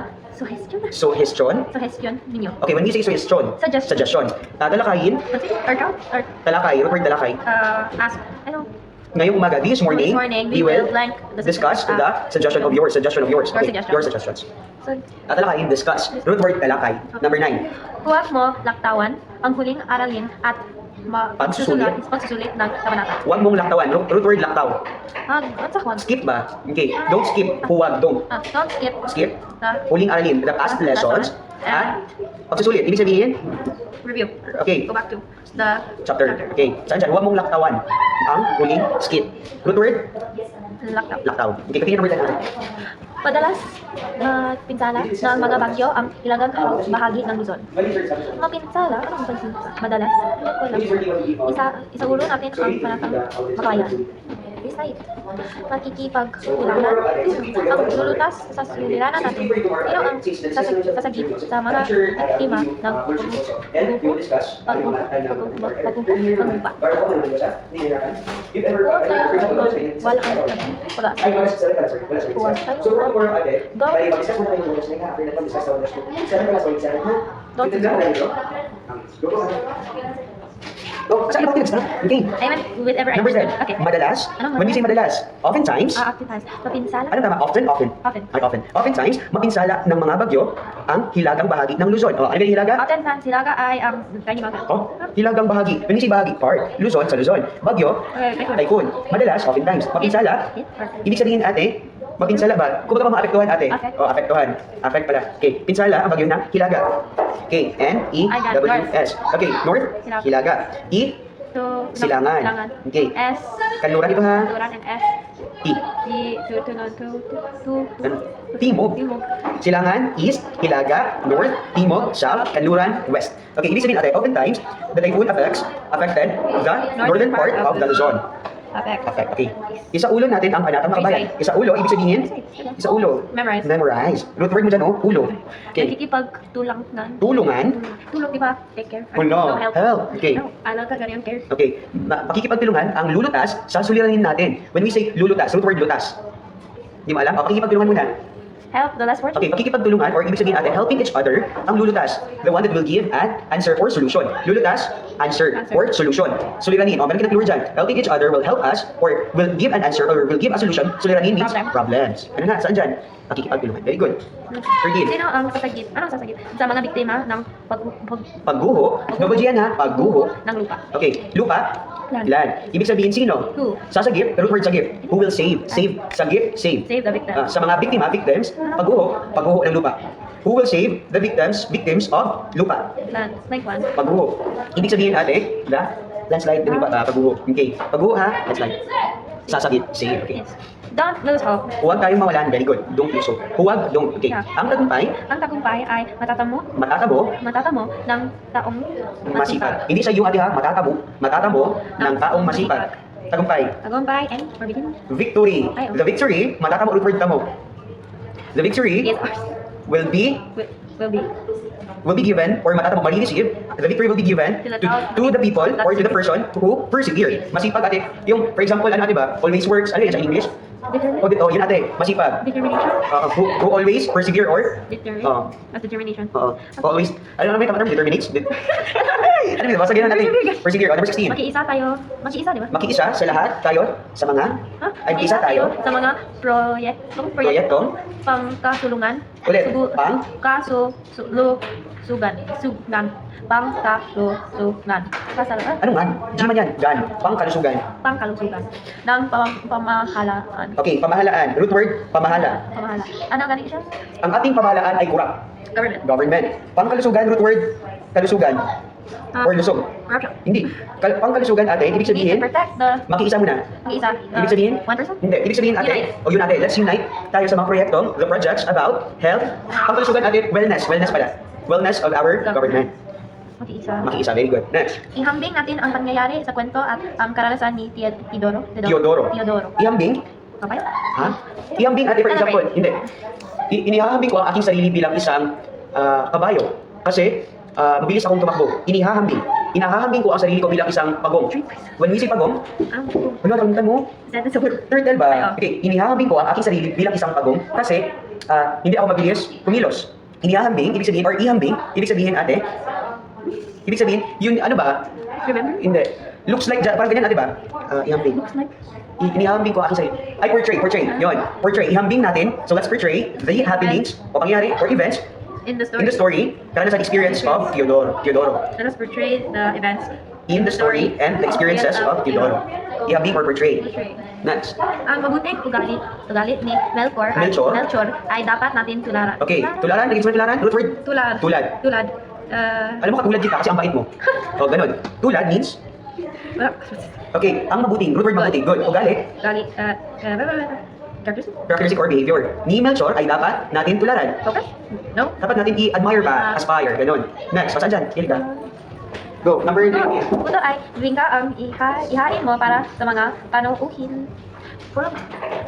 Speaker 2: suggestion.
Speaker 1: suggestion ninyo.
Speaker 2: Okay, when we say suggestion,
Speaker 1: Suggestion.
Speaker 2: tatalakayin,
Speaker 1: Or
Speaker 2: talakay, root word talakay.
Speaker 1: ask, ano,
Speaker 2: Ngayong umaga, this morning,
Speaker 1: we will blank the
Speaker 2: discuss the suggestion of yours.
Speaker 1: Your
Speaker 2: Okay,
Speaker 1: suggestion.
Speaker 2: your suggestions.
Speaker 1: So,
Speaker 2: Tatalakayin, discuss. Root word talakay. Number 9.
Speaker 1: huwag mo laktawan ang huling aralin at pagsusulit ng kabanata.
Speaker 2: Huwag mong laktawan. Root word laktaw.
Speaker 1: What's that one?
Speaker 2: Skip ba? Okay. Don't skip. Huwag. Don't.
Speaker 1: Don't skip.
Speaker 2: Skip.
Speaker 1: The
Speaker 2: Huling aralin. The past lessons. At pagsusulit. Ibig sabihin,
Speaker 1: review.
Speaker 2: Okay.
Speaker 1: Go back to the
Speaker 2: chapter. Okay. Saan dyan? Huwag mong laktawan. Ang huling skip. Root word,
Speaker 1: Laktaw.
Speaker 2: laktaw. Okay. Continue number 10 natin.
Speaker 1: Madalas pinsala ng mga bagyo ang ilagang bahagi ng Luzon. Mga pinsala, anong pinsala? Madalas, hindi ko alam. Isaulo natin ang panatang makayan. Recite. Makikipag-ulanan ang lulutas sa suliranan natin. Pero ang sasagip sa mga biktima ng pagkumpa. Wala ang
Speaker 2: So, root word ate,
Speaker 1: Go.
Speaker 2: bali, mag-discuss muna tayo yung next after nag-discuss tayo next week. Seven plus one, seven, ha?
Speaker 1: Don't
Speaker 2: Tignan mo na yun, no? Go, go. Oh, saan ka ba okay.
Speaker 1: I meant with ever
Speaker 2: Number 10.
Speaker 1: Okay.
Speaker 2: Madalas.
Speaker 1: Anong
Speaker 2: When we say madalas, oftentimes,
Speaker 1: Oftentimes. Mapinsala.
Speaker 2: ano tama? Often.
Speaker 1: Often.
Speaker 2: Ay, often. Oftentimes, mapinsala ng mga bagyo ang hilagang bahagi ng Luzon. Oh, ano yung hilaga?
Speaker 1: Oftentimes, silaga ay ang kanimagan.
Speaker 2: Oh, hilagang bahagi. When we say bahagi, part. Luzon sa Luzon. Bagyo, typhoon. Madalas, oftentimes. Mapinsala, ibig sabihin ate, mapinsala ba? Kung ba maapektuhan ate?
Speaker 1: Affect.
Speaker 2: Oh, apektuhan. Affect pala. Okay, pinsala ang bagyo ng hilaga. Okay, N-E-W-S. Okay, north,
Speaker 1: Hilaga.
Speaker 2: hilaga. E,
Speaker 1: To
Speaker 2: silangan. Okay.
Speaker 1: S.
Speaker 2: Kanluran ito ha.
Speaker 1: Kanluran and S.
Speaker 2: T.
Speaker 1: To
Speaker 2: Timog.
Speaker 1: Timog.
Speaker 2: Silangan, east, hilaga, north, timog, south, kanluran, west. Okay, ibig sabihin ate, oftentimes, the typhoon affected the northern part of the Luzon.
Speaker 1: Affect.
Speaker 2: Okay. Isaulo natin ang panatang makabayan. Isaulo, ibig sabihin, isaulo.
Speaker 1: Memorize.
Speaker 2: Memorize. Root word mo dyan, oh, ulo. Okay.
Speaker 1: Nakikipagtulang ng
Speaker 2: Tulungan.
Speaker 1: tulong, di ba? Take care.
Speaker 2: Ulo.
Speaker 1: No,
Speaker 2: Help. Okay.
Speaker 1: No, alam ka ganyan care.
Speaker 2: Okay. Makikipagtulungan ang lulutas sa suliranin natin. When we say lulutas, root word lutas. Di mo alam? O, pakikipagtulungan muna.
Speaker 1: Help, the last word.
Speaker 2: Okay, pakikipagtulungan or ibig sabihin natin, helping each other, ang lulutas. The one that will give an answer or solution. Lulutas, answer or solution. Suliranin. O, meron kitang clue dyan. Helping each other will help us or will give an answer or will give a solution. Suliranin means
Speaker 1: Problem.
Speaker 2: problems. Ano na? Saan dyan? Pakikipagtulungan. Very good. 13.
Speaker 1: Sino ang sasagip? Anong sasagip? Sa mga biktima ng
Speaker 2: Pagguho. Double G yan ha. Pagguho.
Speaker 1: ng lupa.
Speaker 2: Okay. Lupa.
Speaker 1: Land.
Speaker 2: Land. Ibig sabihin sino?
Speaker 1: Who?
Speaker 2: Sasagip. The root word sagip. Who will save? Save. Sagip. Save.
Speaker 1: Save the victim.
Speaker 2: Sa mga biktima, victims, pagguho ng lupa. Who will save the victims of lupa?
Speaker 1: Land. Like one.
Speaker 2: Pagguho. Ibig sabihin ate, landslide ng lupa, pagguho. Okay. Pagguho ha, landslide. Sasagip, save. Okay.
Speaker 1: Yes. Don't lose hope.
Speaker 2: Huwag tayong mawalan, very good. Don't lose hope. Huwag, don't. Okay.
Speaker 1: Yeah.
Speaker 2: Ang tagumpay,
Speaker 1: Ang tagumpay ay matatamo
Speaker 2: matatabo,
Speaker 1: ng taong
Speaker 2: masipag. Hindi sa iyo ate ha, matatabo ng taong masipag. Tagumpay.
Speaker 1: Tagumpay and forbidden
Speaker 2: Victory.
Speaker 1: Ay, okay.
Speaker 2: The victory, matatamo root word tamo. The victory
Speaker 1: is ours.
Speaker 2: will be
Speaker 1: Will be
Speaker 2: given or matatamo ma-receive. The victory will be given to the people or to the person who persevere. Masipag ate. Yung for example ano ate ba? Always works. Ano yan sa English?
Speaker 1: determination.
Speaker 2: Oh, yun ate. Masipag.
Speaker 1: Determination.
Speaker 2: Who always persevere or
Speaker 1: Determination. Determination.
Speaker 2: always ano naman yung term determinates. Ano yun? Basagin na natin. Persevere. Number 16.
Speaker 1: Makiisa tayo. Makiisa, di ba?
Speaker 2: Makiisa sa lahat tayo sa mga
Speaker 1: Ha?
Speaker 2: ay makiisa tayo
Speaker 1: sa mga
Speaker 2: proyektong
Speaker 1: pangkasulungan.
Speaker 2: ulit.
Speaker 1: Sugu-
Speaker 2: Pang
Speaker 1: Sugan. Pangkalusugan. Kasalugan.
Speaker 2: Anong man? G man yan. Gan. Pangkalusugan.
Speaker 1: Pangkalusugan. Ng pamahalaan.
Speaker 2: Okay, pamahalaan. Root word, pamahala.
Speaker 1: Pamahala. Ano ganit siya?
Speaker 2: Ang ating pamahalaan ay corrupt.
Speaker 1: Government.
Speaker 2: Government. Pangkalusugan, root word, kalusugan. Or lusog.
Speaker 1: Corruption.
Speaker 2: Hindi. Pangkalusugan ate, ibig
Speaker 1: We need to
Speaker 2: sabihin,
Speaker 1: protect the
Speaker 2: makiisa muna.
Speaker 1: isa.
Speaker 2: Ibig sabihin?
Speaker 1: 1%?
Speaker 2: Hindi. Ibig sabihin ate,
Speaker 1: Unite.
Speaker 2: o yun ate, let's unite tayo sa mga proyekto, the projects about health. Pangkalusugan ate, wellness. Wellness pala. Wellness of our government.
Speaker 1: Makiisa.
Speaker 2: Makiisa, very good. Next.
Speaker 1: Ihambing natin ang pangyayari sa kwento at ang karanasan ni Teodoro.
Speaker 2: Teodoro. Ihambing?
Speaker 1: Okay?
Speaker 2: Ha? Ihambing ate, for example, hindi. Inihahambing ko ang aking sarili bilang isang kabayo. Kasi, mabilis akong tumakbo. Inahahambing ko ang sarili ko bilang isang pagong. When we say pagong, ano nakalimutan mo?
Speaker 1: Sentence sa word.
Speaker 2: Turtle
Speaker 1: Ay,
Speaker 2: ba?
Speaker 1: oh.
Speaker 2: Okay, inihahambing ko ang aking sarili bilang isang pagong kasi hindi ako mabilis kumilos. Inihahambing, ibig sabihin, or ihambing, ibig sabihin ate, ibig sabihin, yun ano ba?
Speaker 1: Remember?
Speaker 2: Hindi. Looks like, parang ganyan ate ba? Ihambing.
Speaker 1: Looks like.
Speaker 2: Inihambing ko ang aking sarili. Ay, portray. Yun. Portray. Ihambing natin. So let's portray the happenings o pangyari or events
Speaker 1: In the story.
Speaker 2: in the story karanasan experience of Teodoro.
Speaker 1: Let us portray the events.
Speaker 2: In the story and the experiences of Teodoro. Ihambing or portray.
Speaker 1: Portray.
Speaker 2: Next.
Speaker 1: Ang mabuting ugali ni Melchor ay dapat natin tularan.
Speaker 2: Okay, tularan. Naging sunod tularan? Root word?
Speaker 1: Tulad.
Speaker 2: Tulad. Alam mo katulad kita kasi ang bait mo. O, ganun. Tulad means, okay, ang mabuting. Root word mabuting. Good. Ugali.
Speaker 1: Characteristic?
Speaker 2: Characteristic or behavior. Ni Melchor ay dapat natin tularan.
Speaker 1: Okay? No?
Speaker 2: Dapat natin i-admire ba? Aspire. Ganun. Next. Saan dyan? Kili ka. Go. Number 3.
Speaker 1: Ito ay bigyan ka ang ihain mo para sa mga tanuuhin. Puro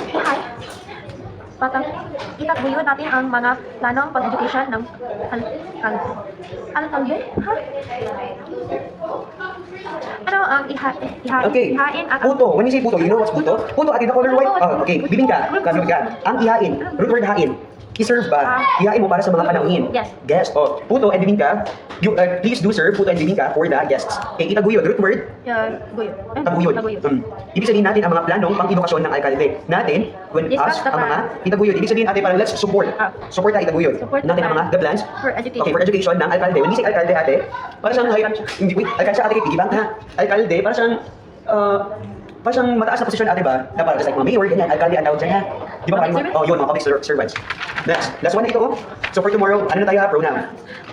Speaker 1: ihay. Patang itaguyod natin ang mga planong pag-education ng alkalde. Ha? Ano ang
Speaker 2: Okay.
Speaker 1: ihain at
Speaker 2: Puto. When you say puto, you know what's puto? Puto at the color white. Oh, okay. Bibingka. Bibingka. Ang ihain. Root word hain. I-serve ba? Ihain mo para sa mga panauhin.
Speaker 1: Yes.
Speaker 2: Guest. Oh, puto and bibingka. You, please do serve puto and bibingka for the guests. Okay, itaguyod. Root word.
Speaker 1: Guyod.
Speaker 2: Taguyod. Ibig sabihin natin ang mga planong pang-edukasyon ng alkalde. Natin, when
Speaker 1: Discuss
Speaker 2: us,
Speaker 1: the
Speaker 2: ang mga
Speaker 1: plan.
Speaker 2: itaguyod. Ibig sabihin ate, parang let's support. Support tayo itaguyod.
Speaker 1: Support
Speaker 2: Natin ang mga the plans.
Speaker 1: For education.
Speaker 2: Okay, for education ng alkalde. When we say alkalde ate, para siyang, hindi, wait, alkalde ate, pigibang ha. Alkalde, para siyang, para siyang mataas na posisyon ate ba? Na parang just like mga mayor, ganyan, alkalde ang tawag dyan ha. Di ba
Speaker 1: Public
Speaker 2: parang, oh yun, mga public servants. Next, last one na ito oh. So for tomorrow, ano na tayo ha, pronoun.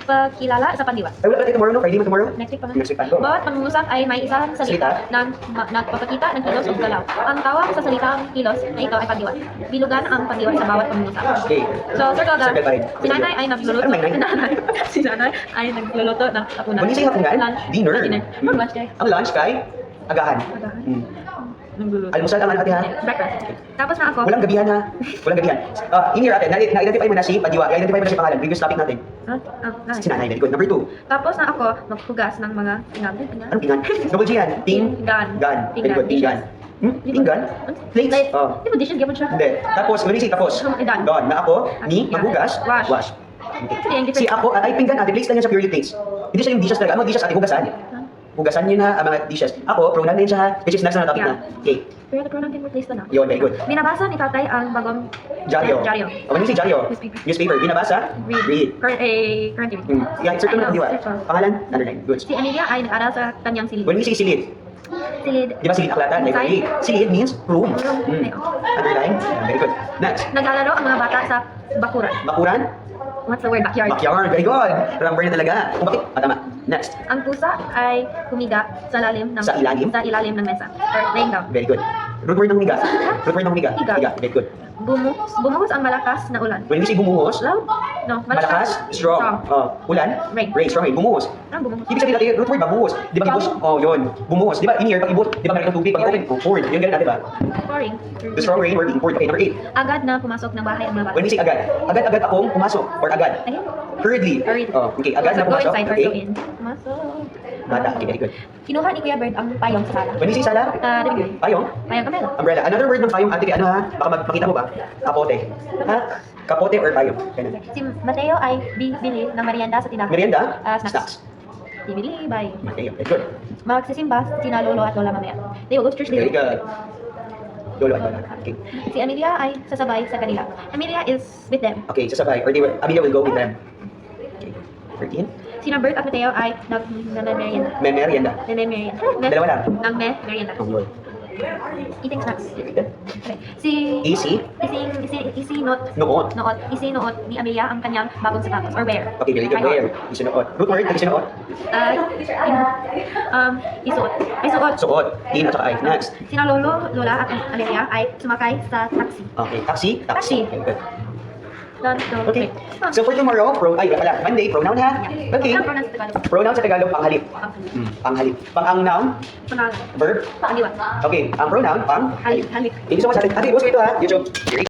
Speaker 1: Pagkilala sa pandiwa.
Speaker 2: Ay, wala pala tayo tomorrow no? Friday mo tomorrow?
Speaker 1: Next week pa nga.
Speaker 2: Next week pa. Go.
Speaker 1: Bawat pangungusap ay may isang salita na nagpapakita ng kilos o galaw. Ang tawag sa salitang kilos na ito ay pandiwa. Bilugan ang pandiwa sa bawat pangungusap.
Speaker 2: Okay.
Speaker 1: So, circle the,
Speaker 2: Circle by.
Speaker 1: si nanay ay nagluluto.
Speaker 2: Ano may nine?
Speaker 1: Si nanay ay nagluluto ng hapunan.
Speaker 2: When you say hapunan,
Speaker 1: Lunch.
Speaker 2: dinner.
Speaker 1: Lunch kay.
Speaker 2: Ang lunch kay agahan.
Speaker 1: Agahan.
Speaker 2: Mm.
Speaker 1: Nagluluto.
Speaker 2: Almusal ang ano ate ha?
Speaker 1: Breakfast. Tapos na ako.
Speaker 2: Walang gabihan ha. Walang gabihan. In here ate, na-identify mo na si Padiwa. Na-identify mo na si pangalan. Previous topic natin.
Speaker 1: Nice.
Speaker 2: Si nanay. Very good. Number 2.
Speaker 1: Tapos na ako maghugas ng mga tingnan.
Speaker 2: Anong pingan? Double G yan.
Speaker 1: Pinggan.
Speaker 2: Gan. Very good. Pinggan.
Speaker 1: Dishes.
Speaker 2: Pinggan? Plates?
Speaker 1: Like,
Speaker 2: Oh.
Speaker 1: di ba dishes, gabon siya?
Speaker 2: Hindi. Tapos, when you say tapos?
Speaker 1: Done.
Speaker 2: Done. Na ako, ni, maghugas,
Speaker 1: Wash.
Speaker 2: wash.
Speaker 1: Actually, ang
Speaker 2: Si
Speaker 1: difference.
Speaker 2: ako, ay pinggan ate, plates lang yan sa purely plates. Hindi siya yung dishes talaga. Ang mga dishes ate, hugasan. Hugasan yun ha, ang mga dishes. Ako, pronoun na yun siya ha. Which is next na topic na. Okay.
Speaker 1: Pero nagkaroon din replace na.
Speaker 2: Yun, very good.
Speaker 1: Binabasa ni tatay ang bagong
Speaker 2: Jaryo.
Speaker 1: Jaryo.
Speaker 2: Oh, when you say Jaryo?
Speaker 1: Newspaper.
Speaker 2: Newspaper. Binabasa? Read.
Speaker 1: Current event.
Speaker 2: Yeah, insert mo na
Speaker 1: Ay,
Speaker 2: Padiwa.
Speaker 1: circle.
Speaker 2: Pangalan? Underline. Good.
Speaker 1: Si Amelia ay nag-aral sa kanyang silid.
Speaker 2: When we say silid,
Speaker 1: Silid.
Speaker 2: di ba silid aklatan? Library. Silid means room.
Speaker 1: Room.
Speaker 2: Underline. Yeah, very good. Next.
Speaker 1: Naglalaro ang mga bata sa bakuran.
Speaker 2: Bakuran?
Speaker 1: What's the word? Backyard.
Speaker 2: Backyard. Very good. Number na talaga. Kung bakit? Tama. Next.
Speaker 1: Ang pusa ay humiga sa ilalim ng
Speaker 2: Sa ilalim?
Speaker 1: ng mesa. Or laying down.
Speaker 2: Very good. Root word ng humiga. Root word ng humiga.
Speaker 1: Higa.
Speaker 2: Very good.
Speaker 1: Bumuhos ang malakas na ulan.
Speaker 2: When we say bumuhos,
Speaker 1: Loud? No,
Speaker 2: malakas, strong. Ulan,
Speaker 1: Rain.
Speaker 2: strong rain. Bumuhos.
Speaker 1: Anong bumuhos?
Speaker 2: Ibig sabihin natin, root word ba? Bumuhos. Di ba ibos? Oh, yun. Bumuhos. Di ba in here, pag ibos, di ba meron ng tubig? Pag open, poured. Yun ganun natin ba?
Speaker 1: Pouring.
Speaker 2: The strong rain were being poured. Okay, number 8.
Speaker 1: Agad na pumasok ng bahay ang mga bata.
Speaker 2: When we say agad, agad-agad akong pumasok. Or agad.
Speaker 1: Again?
Speaker 2: Hurriedly.
Speaker 1: Hurriedly.
Speaker 2: Oh, okay, agad na
Speaker 1: Go
Speaker 2: pumasok.
Speaker 1: inside or
Speaker 2: Okay.
Speaker 1: go in. Pumasok.
Speaker 2: Bata. Okay, very good.
Speaker 1: Kinuha ni Kuya Bird ang payong sa sala.
Speaker 2: When we say sala,
Speaker 1: Dibigay.
Speaker 2: payong,
Speaker 1: Payong umbrella.
Speaker 2: umbrella. Another word ng payong, ate, ano ha? Baka makita mo ba? Kapote. Ha? Kapote or payong. Ganun.
Speaker 1: Si Mateo ay bibili ng merienda sa tindahan.
Speaker 2: Merienda?
Speaker 1: Snacks. Bibili, bye.
Speaker 2: Okay, okay, good.
Speaker 1: Magsisimba, sina lolo at lola mamaya. They will go to church
Speaker 2: Very
Speaker 1: together.
Speaker 2: good. Lolo at lola. Okay.
Speaker 1: Si Amelia ay sasabay sa kanila. Amelia is with them.
Speaker 2: Okay, sasabay. Or Amelia will go with them. Okay. 13.
Speaker 1: Sina Bert at Mateo ay nag-merienda.
Speaker 2: May merienda.
Speaker 1: Nag-merienda.
Speaker 2: Dalawa lang.
Speaker 1: Nag-merienda.
Speaker 2: Oh, Lord.
Speaker 1: Eating snacks.
Speaker 2: Very good.
Speaker 1: Okay. Si
Speaker 2: Easy.
Speaker 1: Isi Noot.
Speaker 2: Noon.
Speaker 1: Isi Noot ni Amelia ang kanyang bagong sapatos or wear.
Speaker 2: Okay, very good.
Speaker 1: Try on.
Speaker 2: Where? Isunood. Root word, isunood.
Speaker 1: Isuot. Ay, suot.
Speaker 2: Suot. Din at saka ay. Next.
Speaker 1: Sina Lolo, Lola at Amelia ay sumakay sa taxi.
Speaker 2: Okay, taxi.
Speaker 1: Taxi.
Speaker 2: Okay, good.
Speaker 1: Done.
Speaker 2: Okay. So for tomorrow, Monday, pronoun ha? Okay.
Speaker 1: Ang pronouns sa Tagalog.
Speaker 2: Pronoun sa Tagalog, panghalip. Panghalip. Pang-ang noun,
Speaker 1: Pangalan.
Speaker 2: verb.
Speaker 1: Panganiwa.
Speaker 2: Okay, ang pronoun, pang.
Speaker 1: Halik.
Speaker 2: Thank you so much, ate. Ate, boss ko ito ha. YouTube.